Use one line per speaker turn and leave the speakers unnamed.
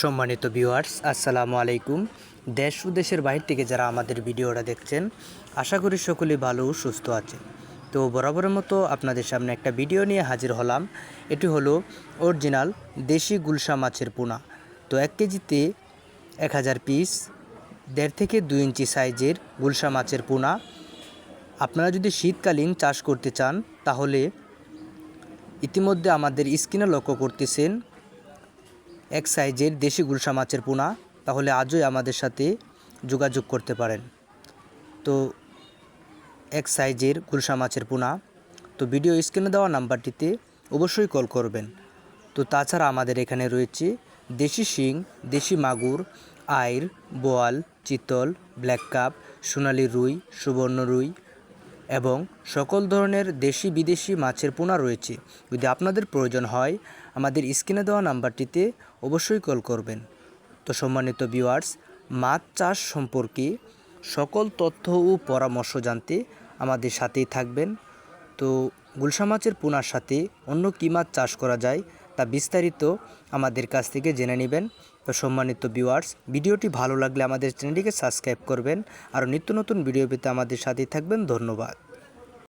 সম্মানিত ভিউয়ার্স, আসসালামু আলাইকুম। দেশ ও দেশের বাইরে থেকে যারা আমাদের ভিডিওটা দেখছেন, আশা করি সকলেই ভালো ও সুস্থ আছেন। তো বরাবরের মতো আপনাদের সামনে একটা ভিডিও নিয়ে হাজির হলাম। এটি হলো অরিজিনাল দেশি গুলশা মাছের পোনা। তো 1 কেজিতে 1000 পিস 1.5 থেকে 2 ইঞ্চি সাইজের গুলশা মাছের পোনা। আপনারা যদি শীতকালীন চাষ করতে চান তাহলে ইতিমধ্যে আমাদের স্ক্রিনে লক্ষ্য করতেছেন এক সাইজের দেশি গুলশা মাছের পোনা, তাহলে আজই আমাদের সাথে যোগাযোগ করতে পারেন। তো এক সাইজের গুলশা মাছের পোনা, তো ভিডিও স্ক্রিনে দেওয়া নাম্বারটিতে অবশ্যই কল করবেন। তো তাছাড়া আমাদের এখানে রয়েছে দেশি শিং, দেশি মাগুর, আইর, বোয়াল, চিতল, ব্ল্যাক কাপ, সোনালী রুই, সুবর্ণ রুই এবং সকল ধরনের দেশি বিদেশি মাছের পোনা রয়েছে। যদি আপনাদের প্রয়োজন হয় আমাদের স্ক্রিনে দেওয়া নাম্বারটিতে অবশ্যই কল করবেন। তো সম্মানিত ভিউয়ার্স, মাছ চাষ সম্পর্কে সকল তথ্য ও পরামর্শ জানতে আমাদের সাথেই থাকবেন। তো গুলশা মাছের পোনার সাথে অন্য কী মাছ চাষ করা যায় তা বিস্তারিত আমাদের কাছ থেকে জেনে নেবেন। তো সম্মানিত ভিউয়ার্স, ভিডিওটি ভালো লাগলে আমাদের চ্যানেলটিকে সাবস্ক্রাইব করবেন আর নিত্য নতুন ভিডিও পেতে আমাদের সাথেই থাকবেন। ধন্যবাদ।